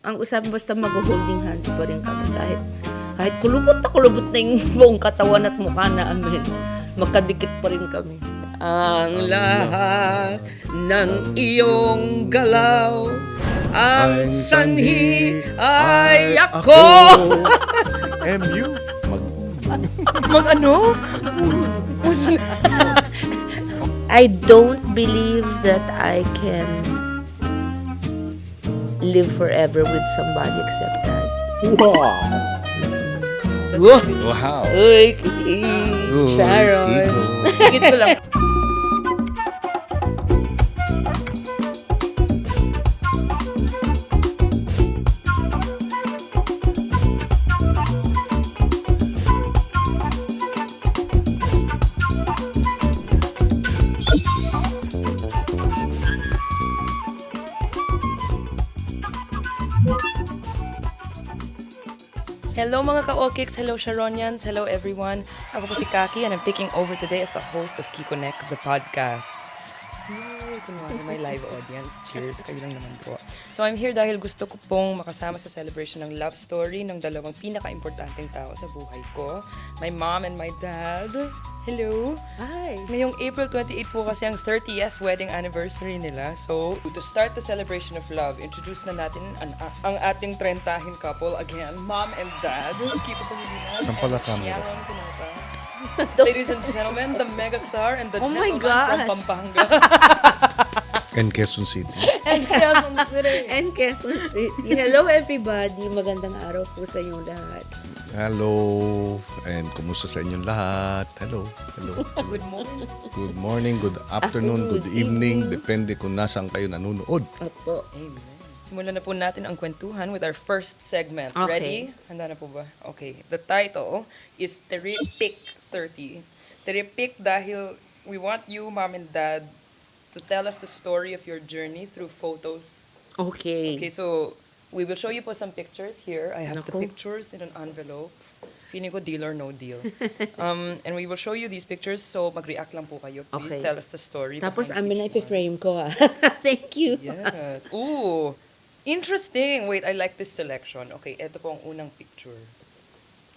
ang usapan basta mag-holding hands pa rin kami kahit kulubot na yung buong katawan at mukha namin. Makadikit pa rin kami. Ang lahat ng iyong galaw, ang sanhi ay ako. MU? Mag-ano? I don't believe that I can live forever with somebody except that. Wow. Uy, Uy, Sharon. Kiko. Sigit ko lang. Hello mga ka-Okiks, hello Sharonians, hello everyone. Ako po si Kaki and I'm taking over today as the host of Kikonek, the podcast. Yay! Kunwari may live audience. Cheers! Kayo lang naman po. So I'm here dahil gusto ko pong makasama sa celebration ng love story ng dalawang pinaka-importanteng tao sa buhay ko. My mom and my dad. Hello! Hi. Ngayong April 28 po kasi ang 30th wedding anniversary nila. So, to start the celebration of love, introduce na natin ang ating 30-hin couple. Again, mom and dad. Kiko Pangilinan. Saan pala and camera? Sharon Pinata. Ladies and gentlemen, the megastar and the Oh my gentleman gosh. from Pampanga. And Quezon City. And Quezon City. And Quezon City. Hello everybody. Magandang araw po sa inyong lahat. Hello. And kumusta sa inyong lahat? Hello. Good morning. Good morning, good afternoon, good evening. Depende kung nasaan kayo nanonood. Opo. Amen. Simulan na po natin ang kwentuhan with our first segment. Okay. Ready? Handa na po ba? Okay. The title is Teripik 30. Teripik dahil we want you, mom and dad, to tell us the story of your journey through photos. Okay. Okay, so we will show you po some pictures here. I have the Naku. pictures in an envelope. Feeling ko deal or no deal. And we will show you these pictures, so mag-react lang po kayo. Please Okay. tell us the story. Tapos behind amin na each one. ipi-frame ko ah. Thank you. Yes. Ooh. Interesting. Wait, I like this selection. Okay, ito po ang unang picture.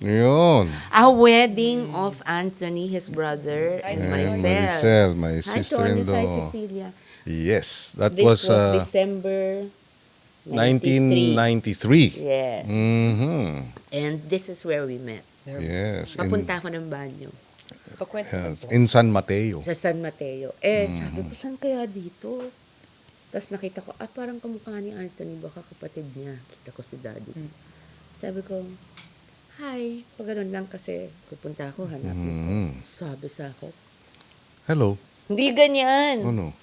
Yun. A wedding of Anthony, his brother, and And myself. Maricel, my Hi, Tony. Hi, sister-in-law. Cecilia. Yes, that This was December 1993. Yes. Mm-hmm. And this is where we met. Yes. Papunta ako ng banyo Pakwento mo Yes, po. in San Mateo. sa San Mateo. Sabi ko, saan kaya dito? Tapos nakita ko, parang kamukha ni Anthony, baka kapatid niya. Kita ko si daddy. Sabi ko, hi. Pag ganun lang kasi, pupunta ako, hanapin ko. Sabi sa akin, Hello. hindi ganyan. Oh no.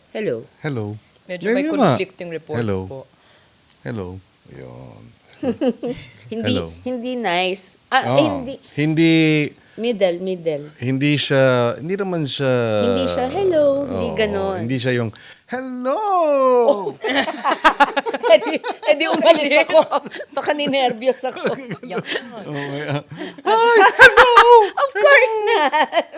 Hello. Hello. Medyo Yan may yun nga. conflicting reports Hello. po. Hello. Yun. Hindi Hello. hindi nice. Oh, Hindi. Middle. Hindi siya, hindi naman siya... Hindi siya, hello. Hindi Oo, ganon. Hindi siya yung, hello! edi umalis ako. Baka ninervyos ako. Of course not.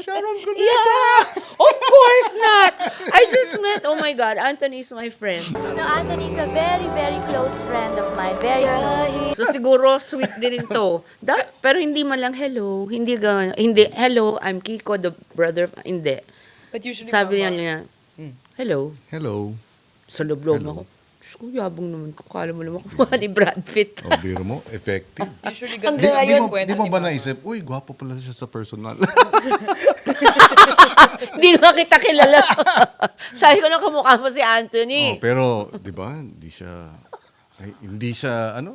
Sharon Cuneta! Yeah, of course not. I just met, oh my God, Anthony is my friend. No, Anthony is a very, very close friend of mine. Very close. So siguro sweet din to. Pero hindi man lang hello. Hindi, hello, I'm Kiko, the brother. Hindi. But usually, Sabi Mama, niya, hello. Hello. Sa loob ako. Diyos ko, yabang naman ko. Kala mo naman kumukha ni Brad Pitt. O, biro mo, effective. usually Ang ganun gaya yung yun. kwento Di mo ni ba Mama. naisip, uy, gwapo pala siya sa personal. Hindi na kita kilala. Sabi ko na kamukha mo si Anthony. Oh, pero, di ba, hindi siya,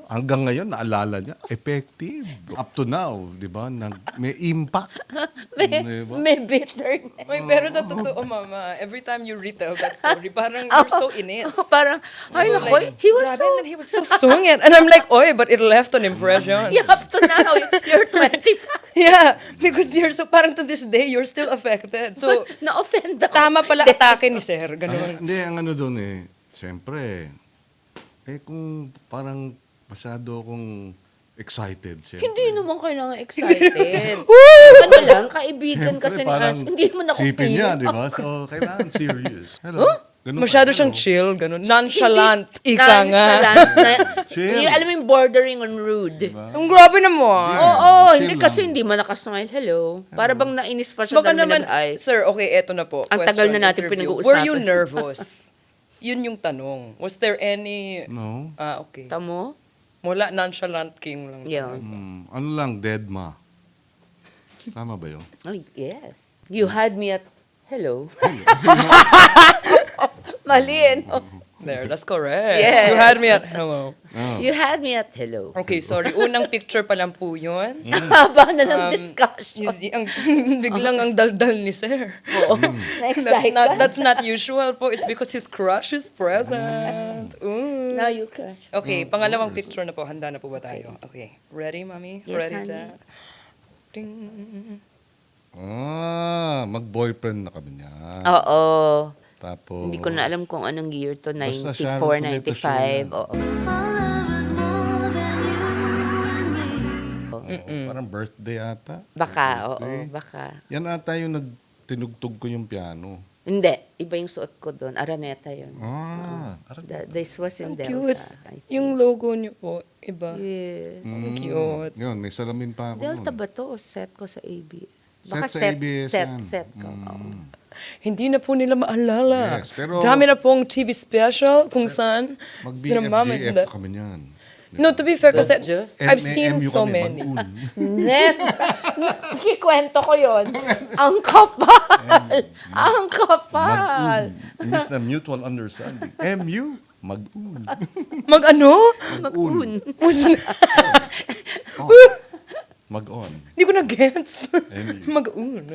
hanggang ngayon, naalala niya, effective. Up to now, di ba, may impact. Diba? May bitterness. Wait, pero sa totoo, Mama, every time you retell that story, parang you're so in it. Parang, ay nako, he was Grabe, so, and he was so sungit. And I'm like, oy, but it left an impression. you up to now, you're 25. Yeah, because you're so, parang to this day, you're still affected. So, Na-offend ako. tama pala atake ni Sir, ganun. Hindi, ang doon siyempre, kung parang masyado akong excited, siyempre. Hindi naman kailangan excited. Ano lang, kaibigan kasi ni parang Anthony. Hindi mo na sipin niya, di ba? So, kailangan serious. Hello? Ganun Masyado ka, siyang hello. chill, ganun. Nonchalant, Hindi- ika nga. nonchalant na- Chill. alam mo yung bordering on rude. Ang grabe naman. Oo, Chill hindi lang. kasi hindi man nakasmile. Hello. Para bang nainis pa siya Baka dahil naman, nag-ay. sir, okay, eto na po. Ang tagal Question, na natin interview. pinag-uusapan. Were you nervous? Yun yung tanong. Was there any... No. Okay. Tamo? Wala, nonchalant king lang. Yeah. Ano lang, dead ma. Tama ba yun? Oh, yes. You had me at hello. Mali, no? There, that's correct. Yes. You had me at hello. You had me at hello. Okay, sorry. Unang picture pa lang po yun. Haba na ng discussion. Biglang ang daldal ni sir. Oo. Na-excite ka? That's not usual po. It's because his crush is present. Ooh. Now you crush. Okay, pangalawang picture na po. Handa na po ba tayo? Okay. Ready, mami? Yes, Ready, honey. Jack? Ding. Mag-boyfriend na kami niya. Oo. Tapos, Hindi ko na alam kung anong year to. Basta 94, Sharon Cuneta show 95. yan. Oo. parang birthday ata. Baka, oo. Birthday. Baka. Yan ata yung nagtinugtog ko yung piano. Hindi. Iba yung suot ko doon. Araneta yun. This was in Ang cute. Delta. I think. Yung logo niyo po, iba. Yes. Ang cute. Yun, may salamin pa ako Delta nun. ba to o set ko sa ABS? Set Baka sa ABS yan. set ko. Oo. Hindi na po nila maalala. Yes, pero- Dami na pong TV special kung saan sila mama and Mag-BFGF dad. kami niyan. No, to be fair, kasi BFGF? I've seen MU so kami, many. Mag-un. Nef! Ikikwento ko yon. Ang kapal! Ang kapal! Mag-un. Imbis na mutual understanding. MU, mag-un. Mag-ano? Mag-un. Mag-on. Hindi ko na-gets. MU. Mag-un.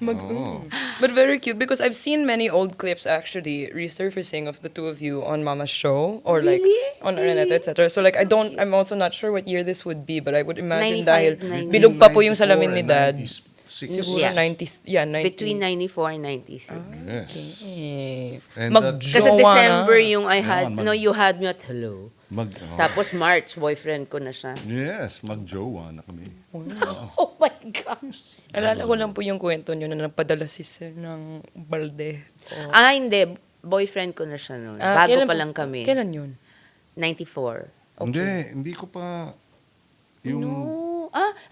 Mag-un. But very cute because I've seen many old clips actually resurfacing of the two of you on Mama's show or like Really? on Araneta, etc. So like I'm also not sure what year this would be, but I would imagine 95, dahil 90. bilog pa po yung salamin ni Dad. 96. Siguro Yeah. 90, yeah, 90. Between 94 and 96. Yes. Eh. And Mag-jowa Kasi na. December yung I had, Yan, no, you had me at hello. Tapos March, boyfriend ko na siya. Yes, mag-jowa na kami. Oh my gosh. Alala ko lang po yung kwento nyo na nagpadala si Sir ng balde. Ah, hindi. Boyfriend ko na siya noon. Bago kailan pa po- lang kami. Kailan yun? 94. Hindi ko pa yung No.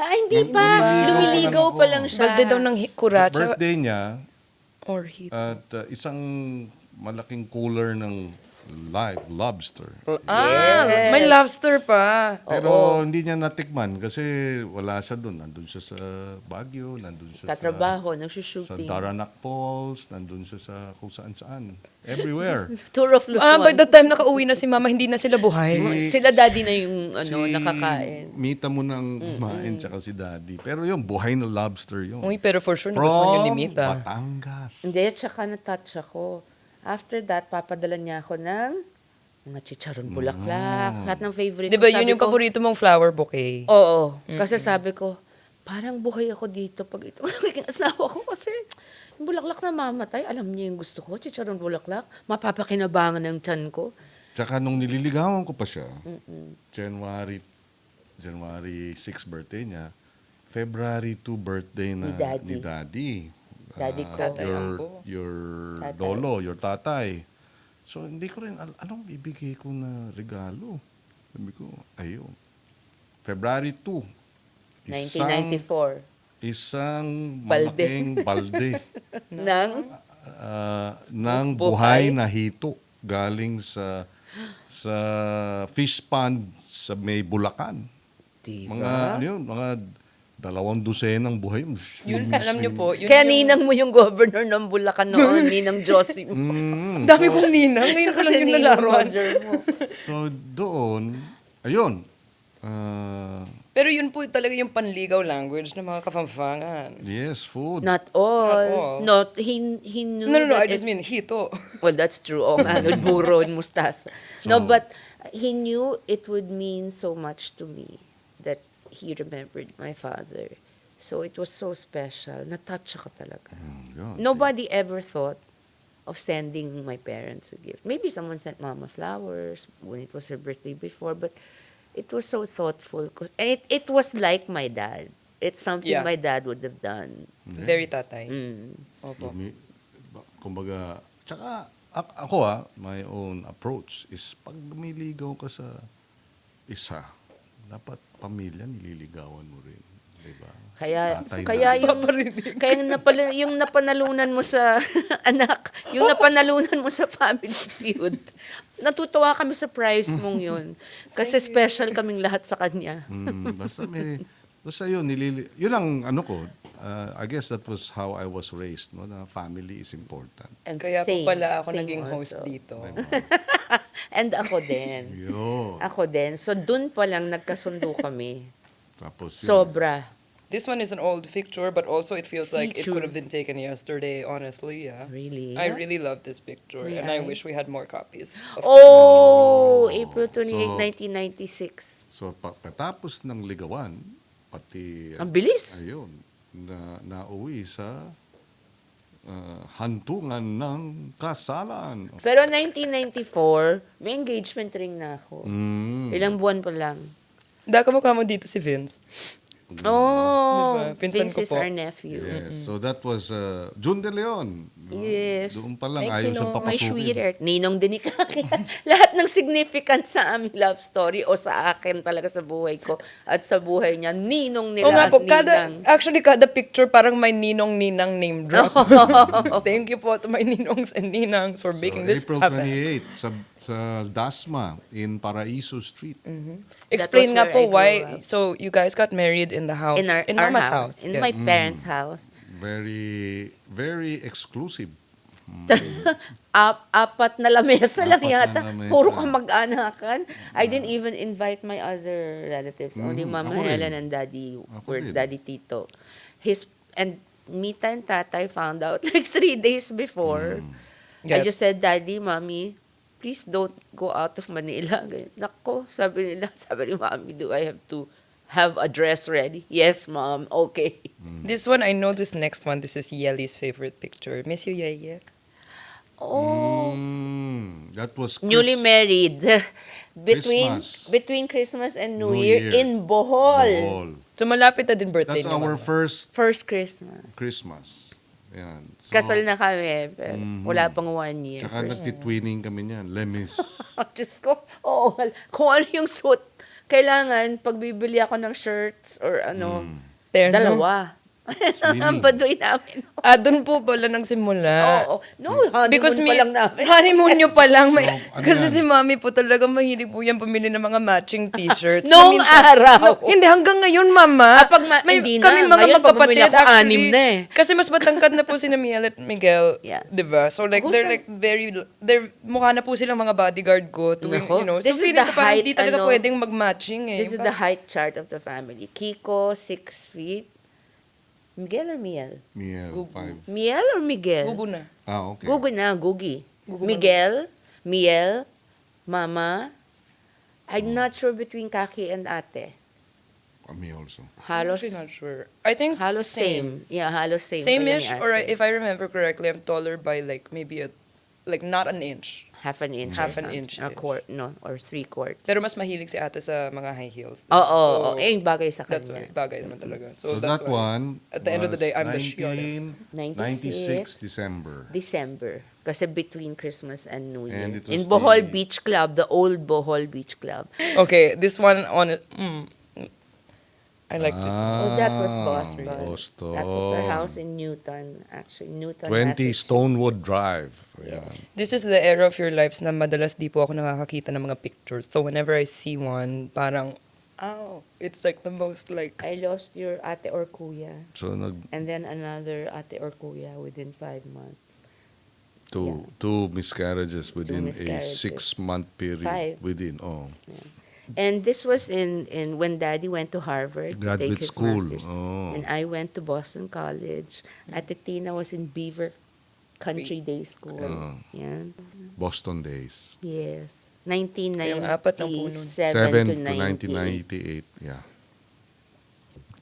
Hindi Nung pa. lumiligaw Lumiligaw pa pa lang lang ako. siya. Balde daw ng kuracha birthday niya or heat. at isang malaking cooler ng live lobster. Yes. May lobster pa. Pero hindi niya natikman kasi wala siya doon. Nandun siya sa Baguio, nandun siya Tatrabaho, sa nagsushooting. Daranac Falls, nandun siya sa kung saan-saan. Everywhere. Tour of Luzon. By the time nakauwi na si Mama, hindi na sila buhay. Sila daddy na yung nakakain. Mita mo nang kumain tsaka si Daddy. Pero yung buhay na lobster yun. Uy, pero for sure, nagustuhan yun ni From Mita. Batangas. Hindi, tsaka na-touch ako. After that, papadala niya ako ng mga chicharon bulaklak. Lahat ng favorite Di ba ko. yun Sabi yung ko, paborito mong flower bouquet? Oo. Kasi sabi ko, parang buhay ako dito pag ito naging asawa ko kasi yung bulaklak na mamatay, alam niya yung gusto ko, chicharon bulaklak, mapapakinabangan ng tiyan ko. Tsaka nung nililigawan ko pa siya, January 6 birthday niya, February 2 birthday na Ni Daddy. ni Daddy. Daddy ko. Tatay Your, ako. your Tatay. lolo, your tatay. So, hindi ko rin, anong bibigay ko na regalo? Sabi ko, ayun. February 2. 1994. Isang Balde. malaking balde Nang ng buhay na hito galing sa fish pond sa may Bulacan. diba? Mga ano yun, mga 200 buhay. Yun, alam niyo po, yun Kaya yung... ninang mo yung governor ng Bulacan noon, Ninang Josie. Dami kong ninang. Ngayon ko lang Kasi yun Ninang nalaman. Roger mo. So doon, ayun. Pero yun po talaga yung panligaw language ng mga kapampangan. Yes, food. Not all. Not all. No, he knew No, I that just mean hito. Well, that's true. Oo nga, no, buro and mustasa. No, but he knew it would mean so much to me that he remembered my father. So it was so special. Na-touch ako talaga. Yun. Nobody ever thought of sending my parents a gift. Maybe someone sent Mama flowers when it was her birthday before, but it was so thoughtful. And it was like my dad. It's something Yeah. my dad would have done. Very tatay. Mm. Opo. Kumbaga, tsaka ako my own approach is pag lumiligaw ka sa isa, dapat pamilya nililigawan mo rin. Diba? Kaya Tatay kaya na. yung napanalunan mo sa anak, yung napanalunan mo sa Family Feud. Natutuwa kami sa prize mong yun. Kasi special kaming lahat sa kanya. Basta yun, yun ang ano ko. I guess that was how I was raised, no? Na family is important. And Kaya same, po pala ako same naging host also. dito. And ako din. Yun. Ako din. So dun pa lang nagkasundo kami. Tapos yun. Sobra. This one is an old picture, but also it feels like it Picture. could have been taken yesterday, honestly, yeah. Really? I really love this picture, May and I I? wish we had more copies. Of Oh, April 28, So- 1996. So pagkatapos ng ligawan, pati Ang bilis. ayun, nauwi sa hantungan ng kasalan. Pero 1994, may engagement ring na ako. Ilang buwan pa lang. Daka mukha mo dito si Vince. Oh, Diba? Pinsan Vince ko is po. our nephew. Yes, so that was June De Leon. No? Yes. Doon pa lang, Thanks, ayaw siyang Ninong. My papasukin. sweetheart. Ninong din ni Kaki. Lahat ng significant sa aming love story o sa akin talaga sa buhay ko at sa buhay niya, ninong nila Oo nga at po, ninang. kada picture parang may ninong-ninang name drop. Thank you po to my ninongs and ninangs for making this April happen. 28 sa Dasma in Paraiso Street. Explain That was nga po where I why, grew up. so you guys got married in the house, In our Mama's house. In yes. my parents' house. Very, very exclusive. Apat na lamesa lang Apat na yata. lamesa. Puro kamag-anakan. I didn't even invite my other relatives. Only Mama ako rin. Helen and Daddy were din. Daddy Tito. And Mita and Tatay found out like 3 days before. I Yep. just said, Daddy, Mommy, please don't go out of Manila. Ganyan. Nako, sabi ni Mommy, do I have to have a dress ready? Yes, Mom. Okay. This one, I know this next one, this is Yeli's favorite picture. Miss you, Yeye. Oh. That was Newly married. Christmas. Between Christmas and New New Year Year. in Bohol. Bohol. So malapit na din birthday That's niya. our Mama. first First Christmas. Christmas. Yan. So, Kasal na kami, pero wala pang 1 year. Tsaka First. nagtitwinning kami niyan. Lemis. Diyos ko, oo. Kung ano yung suit, kailangan, pag bibili ako ng shirts or ano, Terno. dalawa. Ang baduy namin. Doon po pala nagsimula. Oo. No, honeymoon pa lang namin. Honeymoon nyo pa lang. May, ano kasi yan? si Mami po talaga mahilig po yan pumili ng mga matching t-shirts. Na Noong minsan- araw. No, hindi, hanggang ngayon, Mama. Hindi na. Kaming mga Ngayon, pag bumili magkapatid, ako, actually. 6 na eh. Kasi mas matangkad na po si Miel at Miguel. Yeah. Diba? So like, they're like they're mukha na po silang mga bodyguard ko. Tuwing, Nako. you know. So This is feeling the ko parang height, hindi talaga ano, pwedeng mag-matching eh. This is the height chart of the family. Kiko, 6 feet. Miguel or Miel? Miel, Gugu. 5. Miel or Miguel? Gugu na. Okay. Gugu na, Gugi. Gugu Miguel, Miel, Mama. I'm not sure between Kaki and Ate. Me also. I'm Halos, actually not sure. I think halos same. Yeah, halos same. Same-ish, pala ni or Ate. if I remember correctly, I'm taller by like maybe not an inch. Half an inch. Half or an something. inch-ish. Or quart, no, or 3/4. Pero mas mahilig si ate sa mga high heels. Oo, So, eh, yung bagay sa That's kanya. why, bagay naman talaga. So that's that why. one At the end of the was day, I'm the shortest. 96 December. December. Kasi between Christmas and New Year. And it was In Bohol the- Beach Club, the old Bohol Beach Club. Okay, this one on it. I like this. Oh, that was Boston. Boston. That was our house in Newton, actually. Newton, 20 Massachusetts. Stonewood Drive. Ayan. This is the era of your lives na madalas di po ako nakakakita ng mga pictures. So whenever I see one, parang, ow, it's like the most like, I lost your ate or kuya. So And then another ate or kuya within 5 months. two miscarriages within a miscarriages. 6-month period. 5. Within, And this was in when Daddy went to Harvard to Graduate take his school. master's. Oh. And I went to Boston College. Ate Tina was in Beaver Country Day School. Oh. Yan. Boston days. Yes. Yung apat ng puno. 1997 7 to to 1998. 1998. Yeah.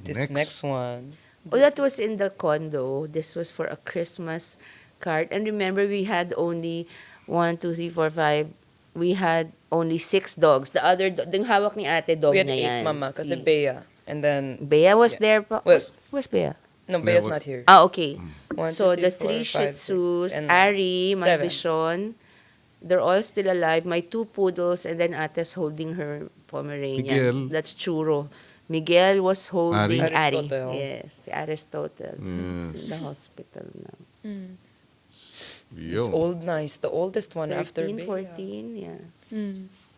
this next one. Oh, that was in the condo. This was for a Christmas card. And remember, we had only 1, 2, 3, 4, 5. We had only 6 dogs. The other, yung hawak ni ate, dog We had na 8, yan. Mama, kasi Si Bea. And then, Bea was Yeah. there pa. Well- Where's Bea? No, Bea's not here. Okay. One, So two, the three, three four, Shih five, six, Tzus, and Ari, my seven. Bichon, they're all still alive. My 2 poodles, and then Ate's holding her Pomeranian. Miguel. That's Churro. Miguel was holding Ari. Ari. Aristotle. Yes, si Aristotle. Yes. He's in the hospital now. He's Yun. old na. He's the oldest one after 13, Bea. 14, yeah.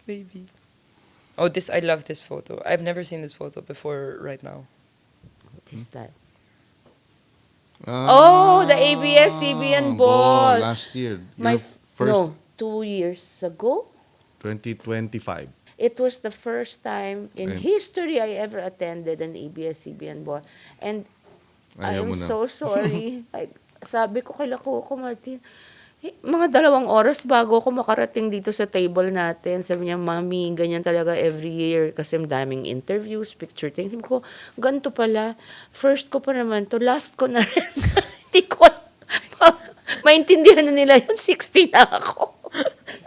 Baby. Oh, I love this photo. I've never seen this photo before right now. What is that? Ah, Oh, the ABS-CBN ball. Last year. My Your first, no, 2 years ago. 2025. It was the first time in Okay. history I ever attended an ABS-CBN ball. And Ayaw mo I'm na. so sorry. Sabi ko kay Coco Martin, mga 2 oras bago ako makarating dito sa table natin. Sabi niya, Mami, ganyan talaga every year kasi daming interviews, picture things. Sabi ko, ganito pala. First ko pa naman to, last ko na rin. Hindi ko maintindihan na nila yun, 60 na ako.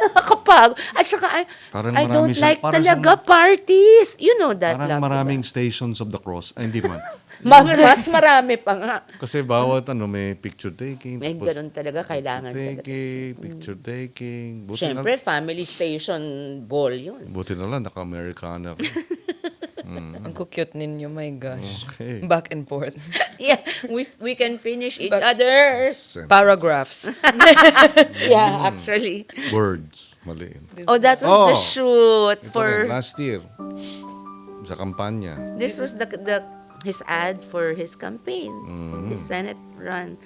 Nakakapagod. At saka, Parang I marami don't siya- like parang talaga parties. You know that, Parang love, maraming diba? stations of the cross. Ay, hindi naman. Mas marami pa nga. Kasi bawat may picture taking. May tapos ganun talaga, kailangan picture talaga. taking, picture taking. Buti Siyempre, family station ball yun. buti na lang, naka-Americana. Ang cute ninyo, my gosh. Okay. Back and forth. Yeah, we can finish each But- other's. Paragraphs. Yeah, actually. Words. Mali. Oh, that was Oh, the shoot Ito rin, for. last year. Sa kampanya. This was his ad for his campaign, his Senate run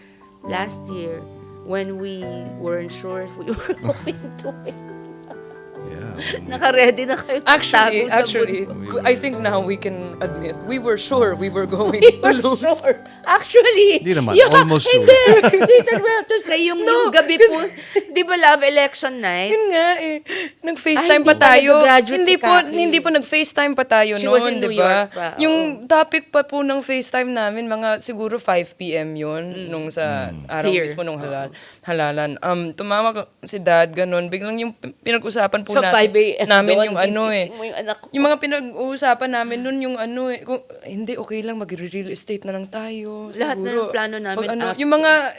last year when we weren't sure if we were going to win. Yeah. Naka-ready na kayo Actually, magtago sa actually, bundok. I think now we can admit we were sure we were going We to were lose. sure. Actually, Hindi naman, almost sure. Hindi. Sweetheart, we have to say, yung gabi po, di ba love election night? Yun nga eh. Nag-FaceTime Ay, pa hindi pa tayo. nag-graduate Hindi si po, Kaki. hindi po nag-FaceTime pa tayo She was noon, in di New ba? York pa, Yung oo. topic pa po ng FaceTime namin, mga siguro 5 p.m. yun, nung sa araw Here. mismo nung halalan. Tumawag si Dad, ganun. Biglang yung pinag-usapan po So, 5 a.m. namin doon, yung ano eh. gigising mo yung anak ko. Yung mga pinag-uusapan namin nun, yung ano eh, kung, hindi, okay lang, mag-real estate na lang tayo. Lahat na siguro. ng plano namin Pag ano, after.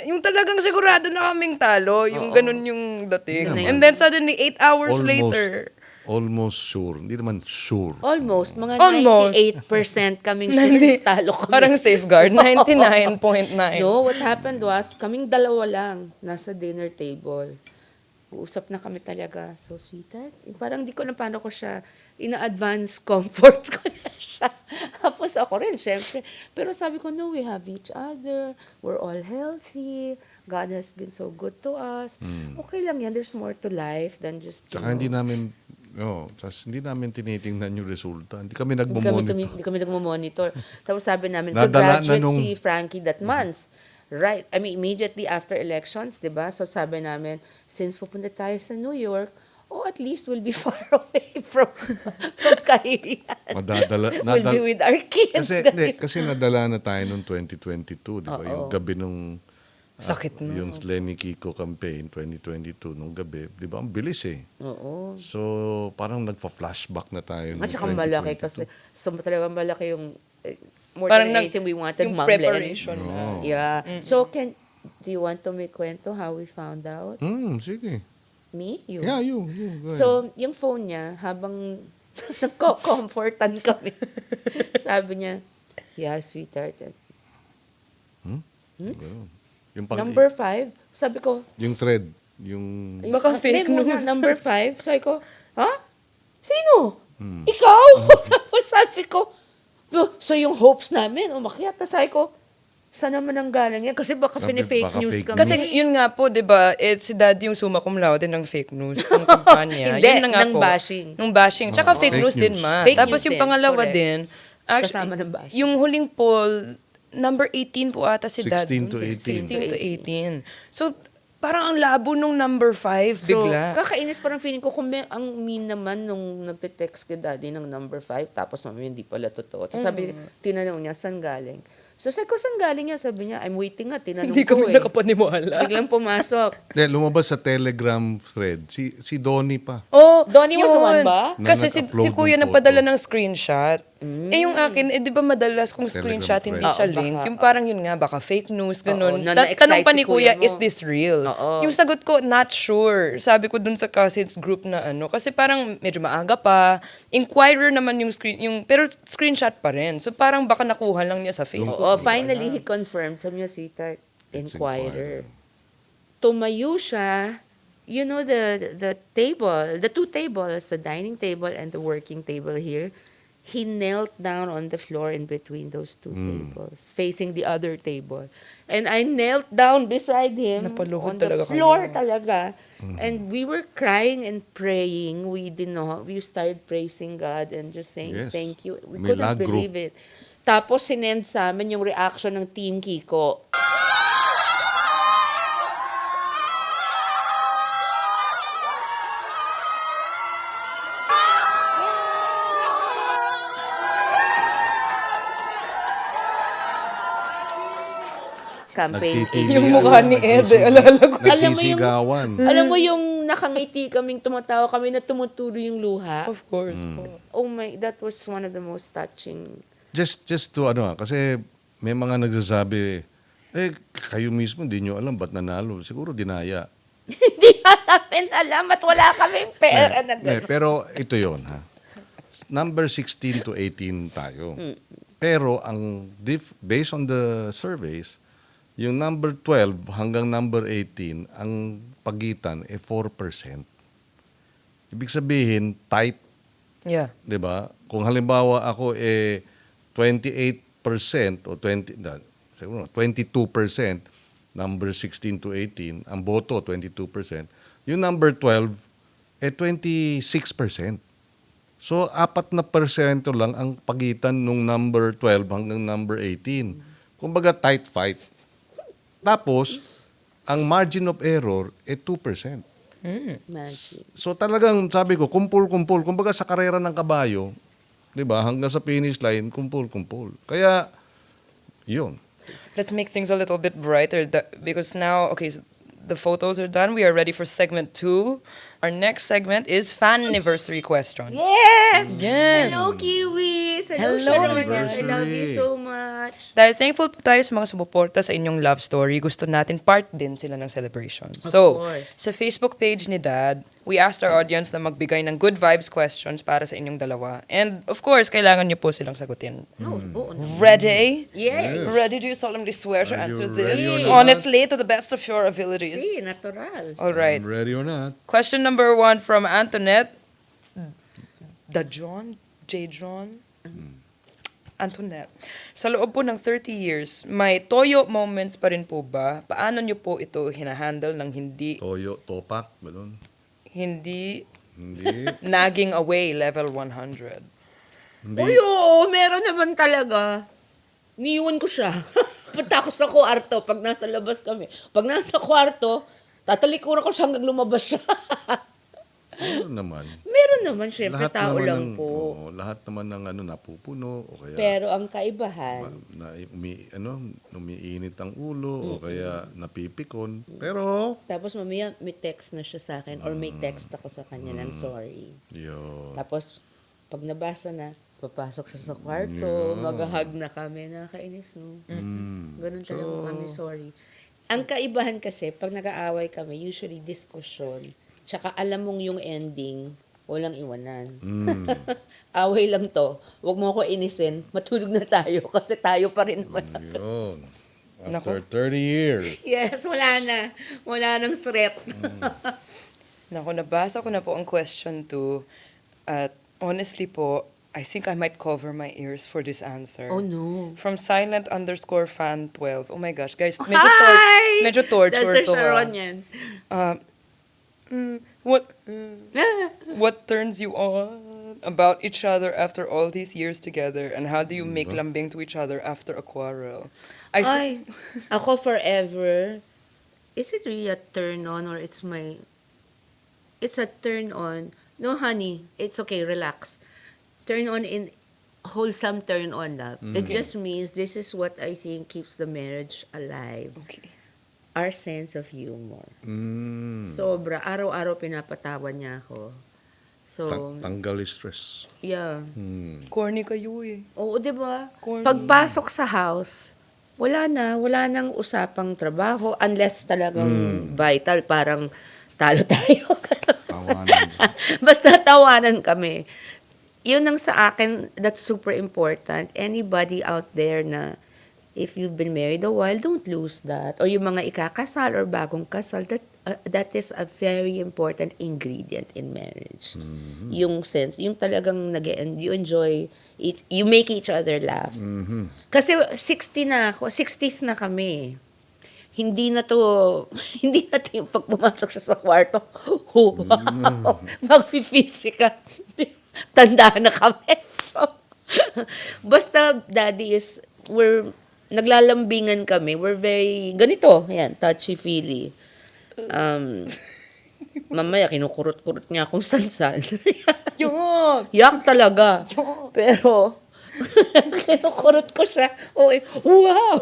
yung talagang sigurado na kaming talo, yung ganun yung dating. Yun na And yun. then suddenly, 8 hours later, Almost sure. Hindi naman sure. Almost, mga Almost. 98% kaming sure talo kami. parang safeguard, 99.9. No, what happened was, kaming 2 lang, nasa dinner table. Uusap na kami talaga. So, sweetheart, parang di ko na paano ko siya, ina-advance comfort ko na siya. Tapos ako rin, syempre. Pero sabi ko, no, we have each other. We're all healthy. God has been so good to us. Okay lang yan. There's more to life than just, you Tsaka know, hindi namin, hindi namin tinitingnan yung resulta. Hindi kami Hindi nagmo-monitor. kami nagmo-monitor. Tapos sabi namin, Nadala na graduate nung- si Frankie that month. Right. I mean, immediately after elections, di ba? So sabi namin, since pupunta tayo sa New York, at least we'll be far away from Kahihiyan. We'll be with our kids. Kasi nadala na tayo noong 2022, di ba? Oo. Yung gabi nung Sakit no. yung Lenny Kiko campaign 2022 nung gabi, di ba? Ang bilis eh. Oo. So, parang nagfa-flashback na tayo. At noong saka malaki 2022. kasi, so talaga malaki yung, more Parang than anything we wanted, yung Mom Len. preparation na. Yeah. So, do you want to make kwento how we found out? Sige. Me? You? Yeah, you. Go ahead. So, yung phone niya, habang nagko-comfortan kami, sabi niya, yeah, sweetheart. Ganun. Yung Number 5, sabi ko, yung thread, yung Baka fake hindi, muna, news. number 5, sabi ko, ha? Sino? Ikaw? Tapos sabi ko, so yung hopes namin, umakyat. Tapos sabi ko, saan naman ang galing yan? Kasi baka Baka fake news fake kami. Kasi yun nga po, di ba, si Dad yung summa cum laude ng fake news ng kampanya. Hindi, Yun na nga ng po. bashing. Ng bashing. Tsaka fake Fake news din, news. ma. Fake Tapos news yung din, pangalawa correct. din, Kasama ng bashing. yung huling poll, number 18 po ata si Dad. 16 to 18. 16 to 18. So, parang ang labo nung number 5 So, bigla. kakainis parang feeling ko kung ang mean naman nung nagte-text kay daddy ng number 5, tapos mami hindi pala totoo. Tapos sabi, tinanong niya, saan galing? So sabi ko, saan galing niya? Sabi niya, I'm waiting nga, tinanong Hindi ko kami nakapaniwala. Biglang pumasok. lumabas sa Telegram thread, si Donnie pa. Oh, Donnie was the yun. one ba? Kasi si Na nag-upload Kuya ng nagpadala photo. ng screenshot. Eh yung akin, di ba madalas kung Telegram screenshot hindi thread. siya Oo, link, baka. yung parang yun nga, baka fake news, ganun. Oo, na-excite Tanong pa si ni kuya, kuya mo. is this real? Oo. Yung sagot ko, not sure. Sabi ko dun sa cousins group na kasi parang medyo maaga pa. Inquirer naman pero screenshot pa rin. So parang baka nakuha lang niya sa Facebook. Oo, finally he confirmed. Sabi niya, sweetheart, It's Inquirer. Tumayo siya, you know the table, the two tables, the dining table and the working table here. He knelt down on the floor in between those two tables, facing the other table. And I knelt down beside him Napaluhod on the talaga floor kayo. talaga. And we were crying and praying. We started praising God and just saying Yes. thank you. We couldn't Milagro. believe it. Tapos sinend sa amin yung reaction ng Team Kiko. Campaign. Nagtitili. Yung mukha ni Ede, alala ko. Nagsisigawan. Alam mo yung nakangiti kaming tumatawa kami na tumutuloy yung luha. Of course po. Oh my, that was one of the most touching. Just to kasi may mga nagsasabi, kayo mismo hindi nyo alam ba't nanalo. Siguro dinaya. Hindi namin alam at wala kaming pera na gano'n. Pero ito yon ha. Number 16 to 18 tayo. Pero based on the surveys, yung number 12 hanggang number 18, ang pagitan 4%. Ibig sabihin, tight, Yeah. 'di ba? Kung halimbawa ako 28% o 22%, number 16 to 18, ang boto 22%, yung number 12 26%. So 4% lang ang pagitan nung number 12 hanggang number 18. Kumbaga tight fight. Tapos ang margin of error 2%. Magic. So talagang sabi ko, kumpul-kumpul. Kumbaga sa karera ng kabayo, 'di ba? Hanggang sa finish line, kumpul-kumpul. Kaya yun. Let's make things a little bit brighter because now, okay, so the photos are done. We are ready for segment 2. Our next segment is fan anniversary questions. Yes! Yes! Hello, Kiwis! Hello, Hello, Sharon! I love you anniversary. so much. Dahil thankful po tayo sa mga sumuporta sa inyong love story, gusto natin part din sila ng celebration. So, course. sa Facebook page ni Dad, we asked our audience na magbigay ng good vibes questions para sa inyong dalawa. And of course, kailangan niyo po silang sagutin. No. Ready? Yes. Ready? Do you solemnly swear to Are answer you this? ready or not? Honestly, to the best of your abilities. Si, natural. All right. Ready or not? Question number 1 from Antoinette. J. John? Antoinette. Sa loob po ng 30 years, may toyo moments pa rin po ba? Paano niyo po ito hinahandle ng Toyo, topak, ganun. hindi Hindi. nagging away level 100? Hindi. Uy, oo, meron naman talaga. Niiwan ko siya. Punta ako sa kwarto pag nasa labas kami. Pag nasa kwarto, tatalikuran ko siya hanggang lumabas siya. Meron naman. Meron naman, syempre, tao naman lang ng- po. oo, lahat naman ng napupuno o kaya Pero ang kaibahan, umiinit ang ulo o kaya napipikon. Pero tapos mamaya may text na siya sa akin or may text ako sa kanya ng sorry. yun. Tapos, pag nabasa na, papasok siya sa kwarto, mag-hug na kami, nakakainis, no? Ganun talaga kami, sorry. Ang kaibahan kasi, pag nag-aaway kami, usually diskusyon, tsaka alam mong yung ending, walang iwanan. Away lang to. Huwag mo ako inisin, matulog na tayo kasi tayo pa rin naman. Yun. Nako. After 30 years. Yes, wala na. Wala nang threat. Naku, nabasa ko na po ang question 2. At honestly po, I think I might cover my ears for this answer. Oh, no. From silent_fan12. Oh my gosh, guys, Hi! medyo torture That's to. Sharon yan. What turns you on about each other after all these years together, and how do you make lambing to each other after a quarrel? Ay, ako forever. Is it really a turn on or it's a turn on. No, honey, it's okay, relax. Turn on in wholesome turn on, love. It just means this is what I think keeps the marriage alive. Okay. Our sense of humor. Mm. Sobra. Araw-araw pinapatawa niya ako. So, Tanggal stress. yeah. Corny kayo eh. Oo, di ba? Corny. Pagpasok sa house, wala nang usapang trabaho unless talagang vital, parang talo tayo. Tawanan. Basta tawanan kami. Yun ang sa akin, that's super important. Anybody out there na if you've been married a while, don't lose that. O yung mga ikakasal or bagong kasal, that is a very important ingredient in marriage. Yung sense, yung talagang you enjoy, you make each other laugh. Kasi 60 na ako, 60s na kami. Hindi na to yung pag pumasok siya sa kwarto, wow, magfi-physical. Tanda na kami. So, basta daddy naglalambingan kami. We're very, ganito, yan, touchy-feely. Mamaya, kinukurot-kurot niya akong sansan. Yuck! Yak talaga. Pero, kinukurot ko siya. Oh, wow!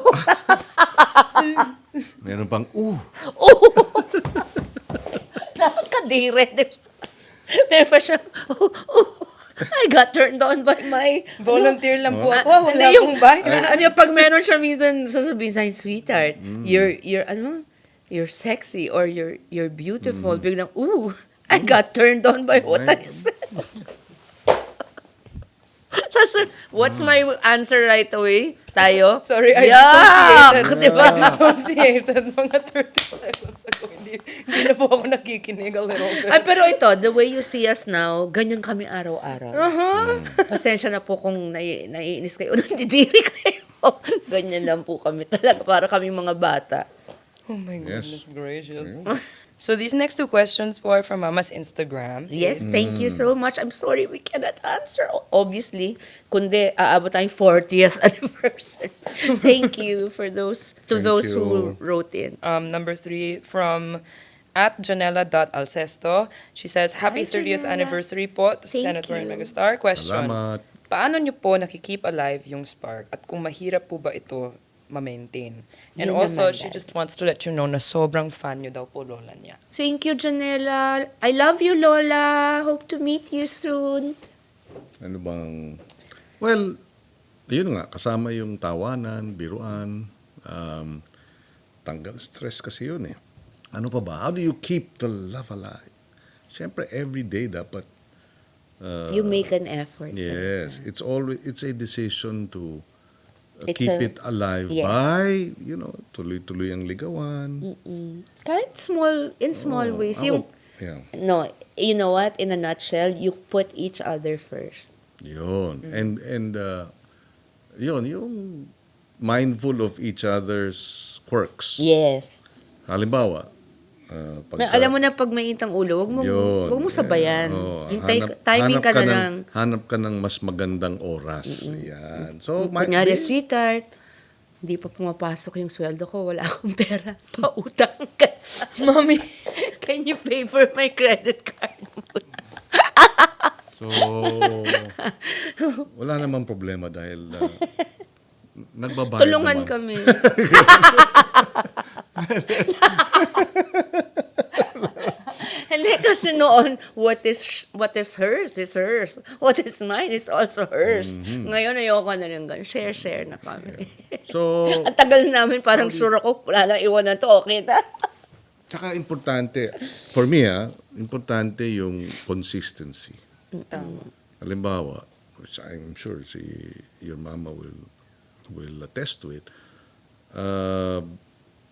Meron pang, Nakakadire. Meron pa siya, I got turned on by my... Volunteer lang po ako. Wala Hindi, akong bike. pag meron siya minsan sasabihin sa akin, sweetheart, you're sexy or you're beautiful. Biglang, I got turned on by what I said. What's my answer right away? Tayo? Sorry, I Yak! dissociated. Diba? Dissociated mga 30 seconds ago. Hindi na po ako nakikinig a little bit. Ay, pero ito, the way you see us now, ganyan kami araw-araw. Pasensya na po kung naiinis kayo, nandidiri kayo. Ganyan lang po kami talaga, para kami mga bata. Oh my goodness Yes. gracious. So these next two questions po are from Mama's Instagram. Yes, thank you so much. I'm sorry we cannot answer, obviously. Kundi, aabot tayong 40th anniversary. Thank you for those who wrote in. Number 3 from @janela.alcesto. She says, Happy Hi, 30th Janela. anniversary po to Thank Senator and you. Megastar. Question, Salamat. paano niyo po nakikeep alive yung spark? At kung mahirap po ba ito ma-maintain? And Yun also, naman, she Dad. just wants to let you know na sobrang fan niyo daw po lola niya. Thank you, Janela. I love you, Lola. Hope to meet you soon. Ano bang... Well, yun nga, kasama yung tawanan, biruan, tanggal stress kasi yun eh. Ano pa ba? How do you keep the love alive? Siyempre, every day dapat... You make an effort. Yes, it's a decision to It's keep a- it alive yes. by, tuloy-tuloy ang ligawan. Kahit in small ways. Ako, Yung, yeah. no, you know what? In a nutshell, you put each other first. Yun. And yun, yung mindful of each other's quirks. Yes. Halimbawa, Alam mo na pag mainit ang ulo, wag mo sabayan. Timing ka na lang. Hanap ka ng mas magandang oras. Yan. So, Kunyari, sweetheart, hindi pa pumapasok yung sweldo ko, wala akong pera, pautang ka. Mami! Can you pay for my credit card? So, wala namang problema dahil nagbabayad Tulungan naman. kami. Hindi kasi noon, what is hers is hers. What is mine is also hers. Ngayon, ayoko na rin ganun. Share na kami. So, Ang tagal namin, parang sure ako, wala lang iwanan to, okay na. tsaka importante, for me importante yung consistency. Halimbawa, which I'm sure your mama will attest to it.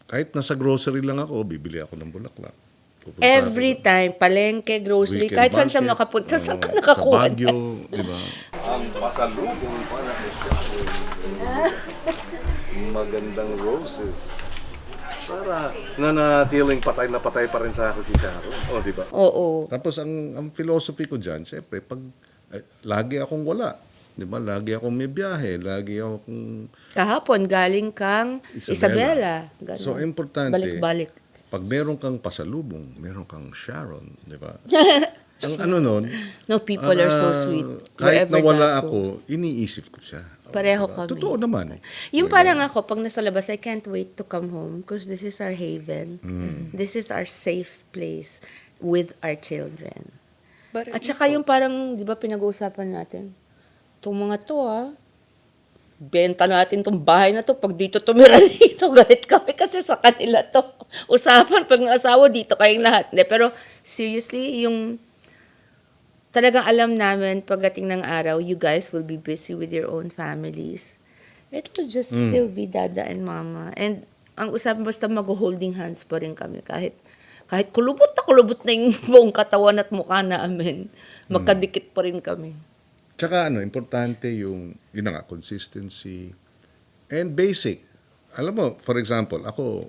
Kahit nasa grocery lang ako, bibili ako ng bulaklak. Pupunta Every ako, time, palengke, grocery, weekend kahit saan siya market, makapunta, saan ka sa nakakuha? Baguio, di ba? Ang pasalubong para magandang roses. Para nanatiling patay na patay pa rin sa akin si Sharon. O, di ba? Oo. Tapos ang philosophy ko diyan, siyempre, pag lagi akong wala, 'di ba? Lagi akong may biyahe, lagi akong Kahapon, galing kang Isabela. Ganun. So importante, Balik-balik. pag meron kang pasalubong, meron kang Sharon, 'di ba? Ang ano nun, No, people are so sweet. kahit Wherever nawala that ako, goes. iniisip ko siya. Pareho Diba? kami. Totoo naman. Yung parang ako, pag nasa labas, I can't wait to come home because this is our haven. This is our safe place with our children. But At saka yung parang, di ba pinag-uusapan natin, itong mga to benta natin tong bahay na to, pag dito tumira dito, galit kami kasi sa kanila to. Usapan, pag ng asawa dito kayong lahat. Hindi, pero seriously, yung talagang alam namin pagdating ng araw, you guys will be busy with your own families. It will just still be dada and mama. And ang usapan basta mag-holding hands pa rin kami kahit kulubot na yung buong katawan at mukha namin. Magkadikit pa rin kami. Tsaka importante yung, yun na nga, consistency and basic. Alam mo, for example, ako,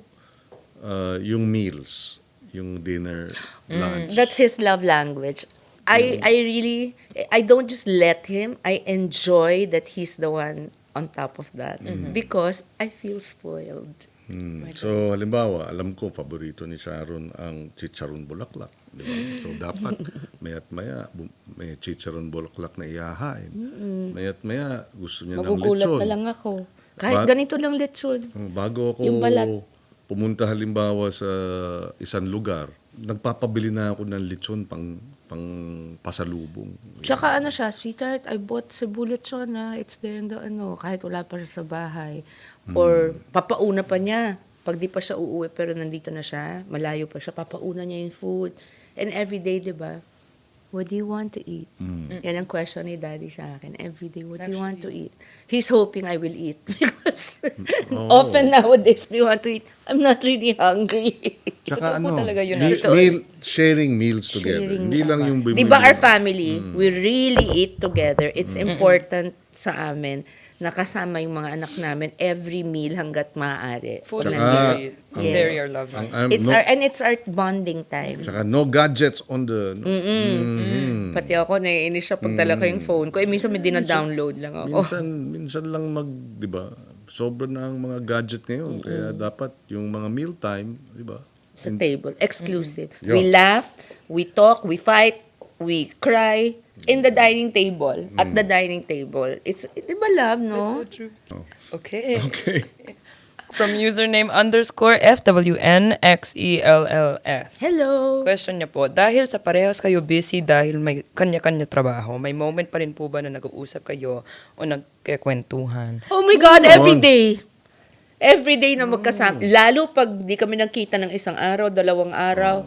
yung meals, yung dinner, lunch. That's his love language. I don't just let him. I enjoy that he's the one on top of that because I feel spoiled. So, halimbawa, alam ko, paborito ni Sharon ang chicharon bulaklak. Di ba? So, dapat maya't maya, may chicharon bulaklak na ihahain. Maya't maya, gusto niya ng Magugulat lechon. na lang ako. Kahit ganito lang lechon. Bago ako Yung balat. pumunta halimbawa sa isang lugar, nagpapabili na ako ng lechon pang pasalubong. Tsaka siya, sweetheart, I bought Cebu lechon it's there in the kahit wala pa siya sa bahay. Or papauna pa niya. Pag di pa siya uuwi pero nandito na siya, malayo pa siya, papauna niya yung food. And every day, di ba? What do you want to eat? Yan ang question ni Daddy sa akin. Every day, what do you want to eat? He's hoping I will eat. Because often nowadays, do you want to eat? I'm not really hungry. Tsaka Totoo po talaga yun, sharing meals together. Sharing, Hindi lang yung Di ba our family, we really eat together. It's important sa amin na kasama yung mga anak namin every meal hanggat maaari. Food Tsaka, is very, Yes. very our love language. It's our bonding time. Tsaka no gadgets on the... Pati ako, naiinis siya pag dala ko yung phone ko. Minsan may dina-download lang ako. Minsan lang di ba? Sobra na ang mga gadget ngayon. Kaya dapat yung mga mealtime, di ba? Sa table. Exclusive. Yeah. We laugh, we talk, we fight, we cry in the dining table. At the dining table. It's, di ba love, no? That's so true. Okay. Okay. From username _FWNXELLS. Hello. Question niya po, dahil sa parehas kayo busy dahil may kanya-kanya trabaho, may moment pa rin po ba na nag-uusap kayo o nagkikwentuhan? Oh my God, every day. Every day na magkasama. Lalo pag di kami nagkita ng isang araw, 2 araw.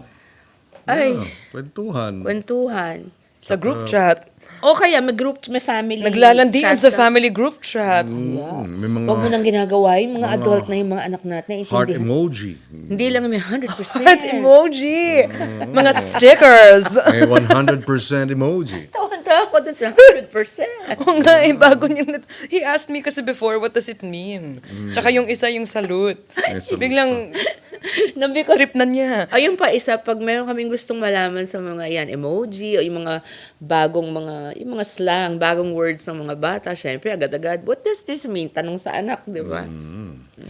Ay, Kwentuhan. kwentuhan. Sa group chat, O kaya may group, may family. naglalandian chat sa ka. family group chat. May mga Huwag mo nang ginagawa yung mga adult na yung mga anak natin. heart Intindihan. emoji. Hindi lang may 100%. Heart emoji! Mga stickers! May 100% emoji. Tawa ko dun sa 100%. Oo nga eh, bago niya he asked me kasi before, what does it mean? Tsaka yung isa yung salute. May salute Biglang Because, trip na niya. ayun pa isa, pag meron kaming gustong malaman sa mga yan, emoji, o yung mga bagong yung mga slang, bagong words ng mga bata, syempre, agad-agad, what does this mean? Tanong sa anak, di ba?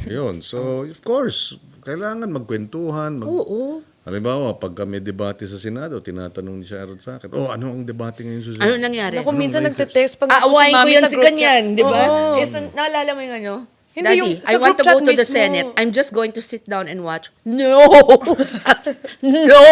Yun. So, of course, kailangan magkwentuhan. Oo. Halimbawa, pag kami debate sa Senado, tinatanong ni Sharon sa akin, ano ang debate ngayon sa Ano Senado? nangyari? Ako minsan nagte-text pag Aawain ko mami yan sa si group ganyan, chat. di ba? Oo. Naalala mo yung Hindi, Daddy, yung I sa want group to go chat to the mismo. Senate. I'm just going to sit down and watch. No! No!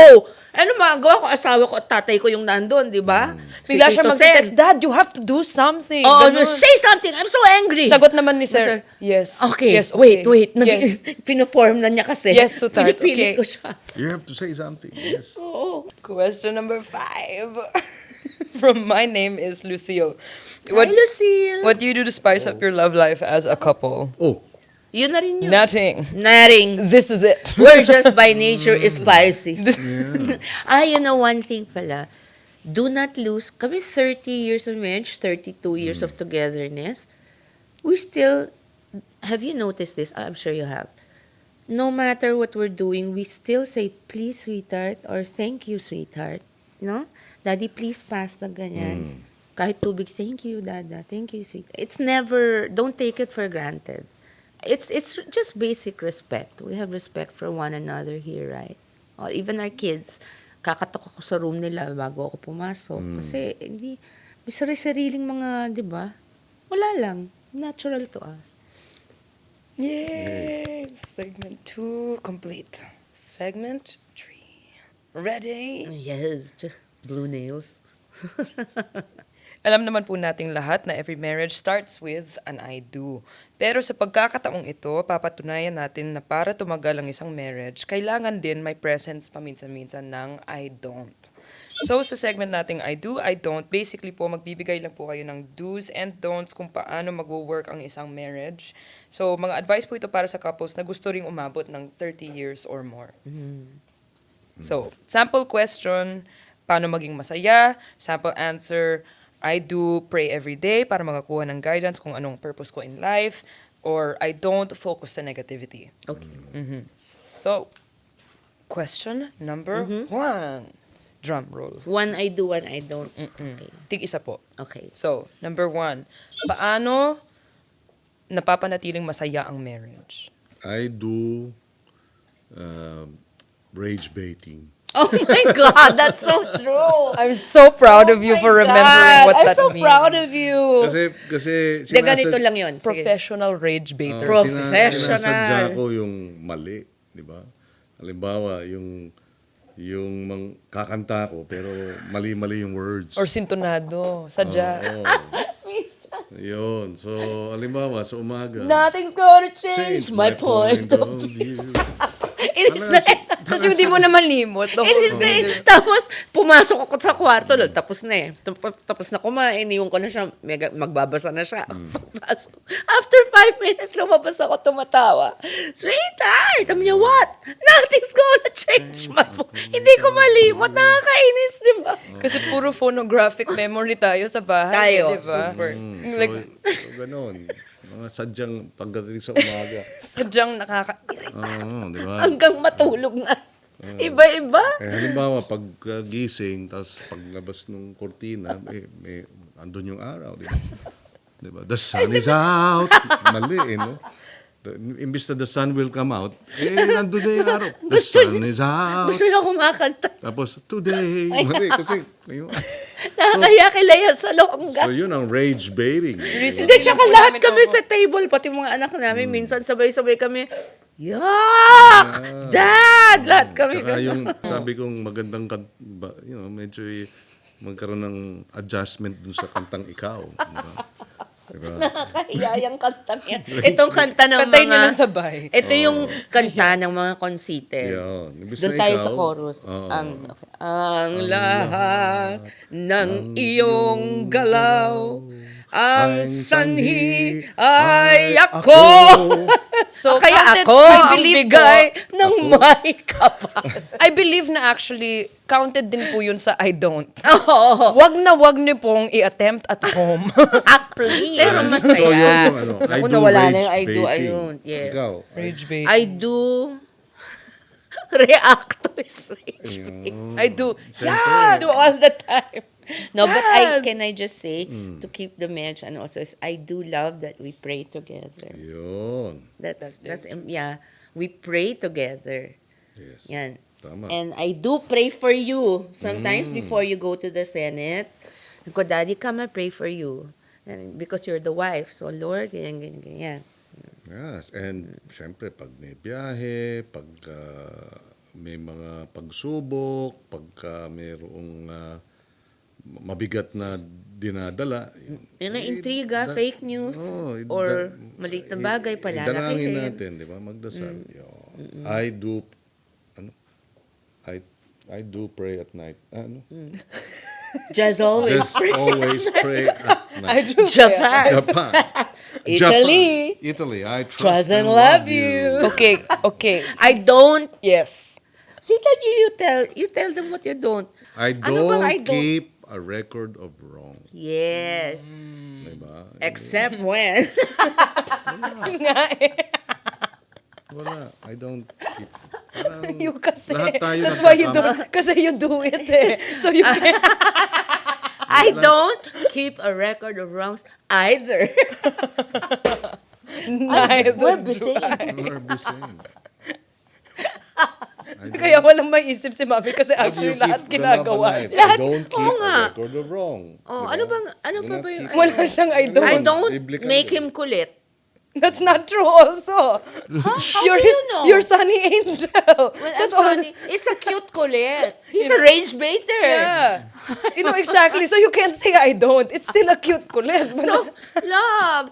Ano magawa ko? Asawa ko at tatay ko yung nandun, di ba? Si Bigla siya Tito mag-text, Sen. Dad, you have to do something. Oh, Ganun. say something. I'm so angry. Sagot naman ni Sir. Sir, yes. Okay, Yes, okay. wait. Yes. Pinoform na niya kasi. Yes, sweetheart, Pinipilit okay. ko siya. You have to say something. Yes. Oo. Question number 5 from my name is Lucille. Hi, Lucille. What do you do to spice up your love life as a couple? Oh, Yun na rin yun. Nothing. Naring. This is it. We're just by nature is spicy. You know one thing pala. Do not lose. Kami 30 years of marriage, 32 years of togetherness. We still, have you noticed this? I'm sure you have. No matter what we're doing, we still say, please, sweetheart, or thank you, sweetheart. No? Daddy, please pass na ganyan. Kahit tubig, thank you, Dada. Thank you, sweetheart. It's never, don't take it for granted. It's just basic respect. We have respect for one another here, right? Or even our kids, kakatok ako sa room nila bago ako pumasok. Kasi hindi, may sarili-sariling mga, di ba? Wala lang. Natural to us. Yay! Segment 2 complete. Segment 3. Ready? Yes. Blue nails. Alam naman po nating lahat na every marriage starts with an I do. Pero sa pagkakataong ito, papatunayan natin na para tumagal ang isang marriage, kailangan din may presence paminsan-minsan ng I don't. So sa segment nating I do, I don't, basically po magbibigay lang po kayo ng do's and don'ts kung paano mag-work ang isang marriage. So mga advice po ito para sa couples na gusto ring umabot ng 30 years or more. So, sample question, paano maging masaya? Sample answer, I do pray every day para makakuha ng guidance kung anong purpose ko in life. Or, I don't focus sa negativity. Okay. So, question number 1. Drum roll. One I do, one I don't. Okay. Tig-isa po. Okay. So, number 1. Paano napapanatiling masaya ang marriage? I do rage baiting. Oh my God, that's so true. I'm so proud of you Oh for my remembering God, what that I'm so means. proud of you. Kasi De, ganito lang yun. Sige. Professional rage baiter. Professional. Sinasadya ko yung mali, di ba? Halimbawa, yung kakanta ko pero mali-mali yung words. Or sintonado. Sadya. Oo. Yun. So, halimbawa, sa umaga. Nothing's gonna change my point of view. Inis na Tapos yung di mo naman limot. Inis na Tapos, pumasok ako sa kwarto. Tapos na Tapos na kumain. Iniwan ko na siya. Magbabasa na siya. Papasok. After 5 minutes, lumabas ako tumatawa. Sweetheart! Sabi niya, what? Nothing's gonna change my point. Hindi ko malimot. Nakakainis, di ba? Kasi puro phonographic memory tayo sa bahay. Tayo. Di ba? Super. So, ganon. Mga sadyang pagdating sa umaga. Sadyang nakaka-irrit. Oo, di ba? Hanggang matulog na. Iba-iba. Halimbawa, paggising, tapos paglabas ng kortina, may andun yung araw, di ba? Di ba? The sun is out. Mali, no? Imbis na the sun will come out, nandun na yung araw. The sun is out. Gusto niya kumakanta. Tapos, today. Mali, kasi, yun. Nakakaya kilaya sa longga. So, yun ang rage baiting. Hindi, tsaka lahat kami sa table, pati mga anak namin, minsan sabay-sabay kami, yak! Dad! Lahat kami. Tsaka yung sabi kong magandang, medyo magkaroon ng adjustment dun sa kantang ikaw. Diba? Nakakahiya yung kanta niya. Itong kanta ng Kantayin niyo mga... lang sabay. Ito yung kanta ng mga conceited. Yun. Imbis Doon na tayo ikaw, sa chorus. oo. Ang lahat ng iyong galaw, ang sanhi ay ako. So, Kaya counted, ako I ang believe bigay ng may kapal. I believe na actually, counted din po yun sa I don't. Oo. Wag niyo pong i-attempt at home. Please. Pero So, masaya. yun yung ano, I Naku, do nawala na rage yung I do, baiting. ayun. Yes. Ikaw. Rage bait. I do react to his rage. I do. I do all the time. No, but Dad! can I just say, to keep the marriage, and also, is I do love that we pray together. Yun. That's yeah, we pray together. Yes. Yan. Tama. And I do pray for you. Sometimes before you go to the Senate, ko, Daddy, come and pray for you. And because you're the wife. So, Lord, ganyan, ganyan, ganyan. Yes. And syempre, pag may biyahe, pag may mga pagsubok, pagka mayroong mabigat na dinadala. Yun ang intriga, fake news, or maliit na bagay, Dalangin palalakihin. natin, di ba? Magdasal. Yun. I do pray at night. Just always. Just always pray at night. Japan. Japan. Italy. Japan. Italy. I Trust and love you. Okay. I don't. Yes. See that you tell them what you don't. I Ano bang I don't don't? keep a record of wrong. Yes. Diba? Except when. Wala. I don't keep. Parang You kasi. lahat tayo That's why you do, nagkakama. kasi you do it eh. So you can. I don't keep a record of wrongs either. Neither We're do busy. We're the same. Kaya walang maisip si Mami kasi actually You keep lahat the ginagawa. love alive. niya. Lahat. I don't keep Oo nga. a record of wrong. Oh, Diba? ano pa Do ba not yung... keep- Wala siyang I don't. I don't Biblical make yun. him kulit. That's not true also. How You're do you know? You're Sunny Angel. Well, That's I'm all. sorry. It's a cute Colette. He's a range baiter. Yeah. You know exactly. So you can't say I don't. It's still a cute Colette. But So, love,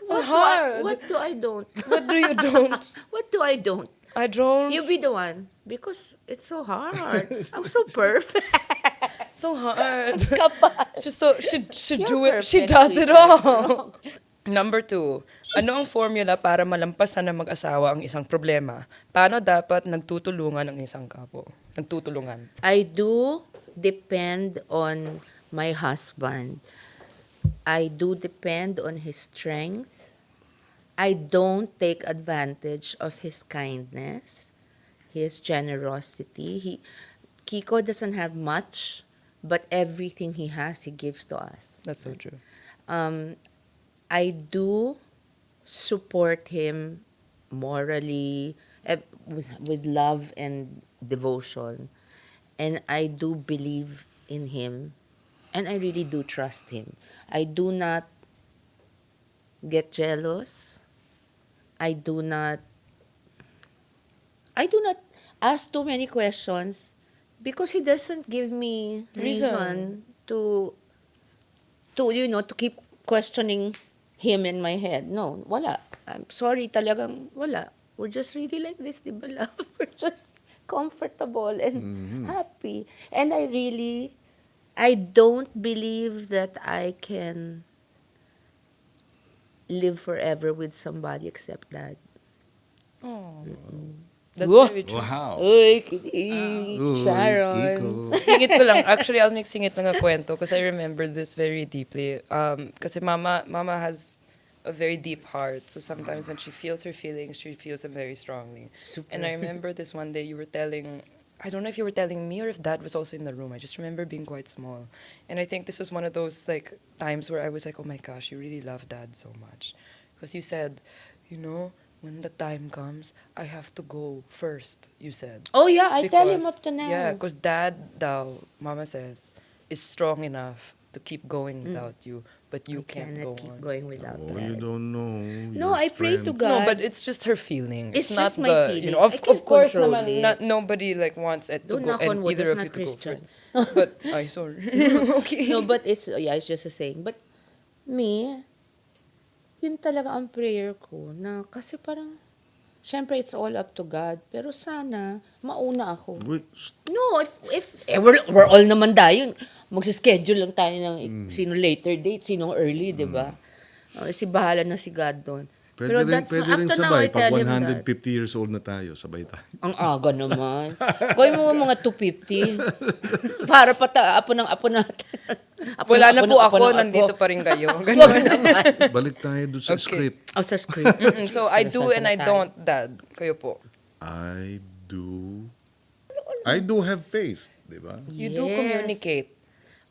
hard. what do I don't? what do you don't? What do I don't? I don't. You be the one. Because it's so hard. I'm so perfect. So hard. Kapal. She You're do it. She perfect, does it sweetheart. all. Number 2, ano ang formula para malampasan ng mag-asawa ang isang problema? Paano dapat nagtutulungan ang isang kapo? Nagtutulungan. I do depend on my husband. I do depend on his strength. I don't take advantage of his kindness, his generosity. Kiko doesn't have much, but everything he has, he gives to us. That's so true. I do support him morally, with love and devotion. And I do believe in him. And I really do trust him. I do not get jealous. I do not ask too many questions because he doesn't give me reason to keep questioning him in my head. No, wala. I'm sorry, talagang wala. We're just really like this, di ba, love? We're just comfortable and happy. And I don't believe that I can live forever with somebody except that. Oh. That's Whoa. very true. Wow. Uy, kidding. Uy, Sharon. Kiko. Singit ko lang. Actually, I'll make singit lang a kwento because I remember this very deeply. Kasi mama has a very deep heart. So sometimes when she feels her feelings, she feels them very strongly. Super. And I remember this one day you were telling, I don't know if you were telling me or if Dad was also in the room. I just remember being quite small. And I think this was one of those like times where I was like, oh my gosh, you really love Dad so much. Because you said, when the time comes, I have to go first, you said. Oh yeah, I tell him Because- up to now. Yeah, because Dad daw, Mama says, is strong enough to keep going without you, but you I can't cannot go keep on. going without Oh, that. you don't know. No, your I pray to strength. God. No, but it's just her feeling. It's not just my the, feeling. Of I can't course, control naman, it. nobody like wants it to Don't go knock on and wood, either that's of you not to go Christian. first. But I sorry. Okay. No, but it's just a saying. But me, yun talaga ang prayer ko na kasi parang, syempre it's all up to God, pero sana mauna ako. Wait, No, if we're all naman tayo, magsischedule lang tayo ng sino later date, sino early, di ba? Si bahala na si God doon. Pero pwede rin up to now, sabay. I tell Pag him that. 150 years old na tayo, sabay tayo. Ang aga naman. Gawin mo mga 250. Para apo ng apo natin. Apo Wala ng na apo po ng apo ako, ng apo. nandito pa rin kayo. Wag Ganun. naman. Balik tayo doon sa Okay. script. Oh, sa script. So I do and I Tayo. don't, Dad. Kayo po. I do have faith, di ba? You do Yes. communicate.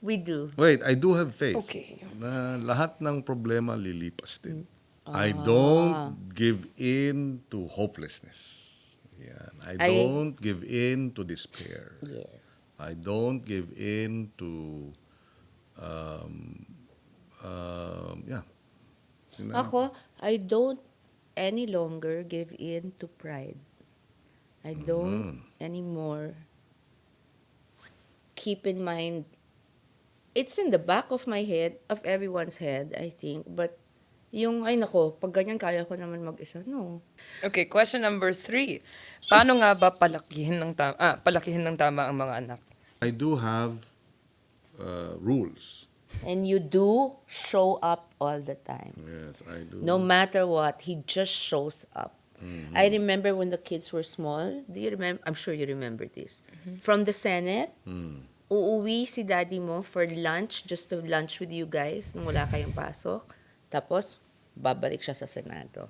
We do. Wait, I do have faith. Okay. Na lahat ng problema lilipas din. I Ah. don't give in to hopelessness. Yan. I I- don't give in to despair. Yes. I don't give in to yeah. Yun na. Ako, I don't any longer give in to pride. I don't anymore keep in mind, it's in the back of my head, of everyone's head, I think, but yung, ay nako, pag ganyan kaya ko naman mag-isa, no. Okay, question number 3. Paano nga ba palakihin ng tama ang mga anak? I do have rules. And you do show up all the time. Yes, I do. No matter what, he just shows up. I remember when the kids were small. Do you remember? I'm sure you remember this. From the Senate, uuwi si daddy mo for lunch, just to lunch with you guys nung wala kayong pasok. Tapos, babalik siya sa Senado.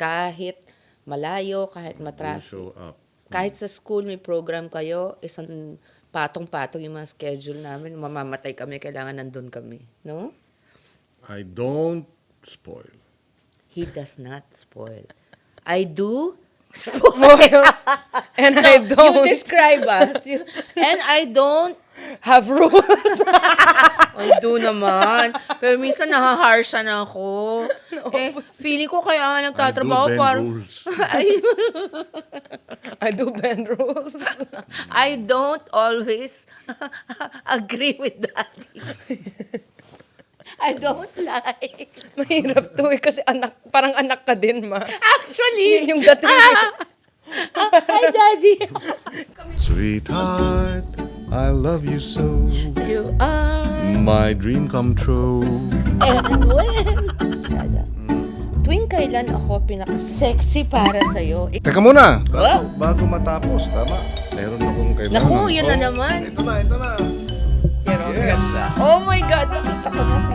Kahit malayo, kahit You matraffic. show up. Kahit sa school may program kayo, isang patong-patong yung mga schedule namin, mamamatay kami, kailangan nandun kami. No? I don't spoil. He does not spoil. I do spoil. And So, I don't. you describe us. And I don't have rules. I do naman. Pero minsan nahaharshan ako. Feeling ko kaya nga nagtatrabaho I do bend para... rules. I do bend rules. I don't always agree with that. I don't like. Mahirap to kasi parang anak ka din, ma. Actually, Yun yung dating. hi, Daddy. Sweetheart, I love you so. You are. My dream come true. And when? Tuwing kailan ako pinaka-sexy para sa'yo? Teka muna, bago matapos, tama? Meron akong kailangan. Naku, yun na naman. Ito na. Pero, Yes. Oh my God, nakita ko na si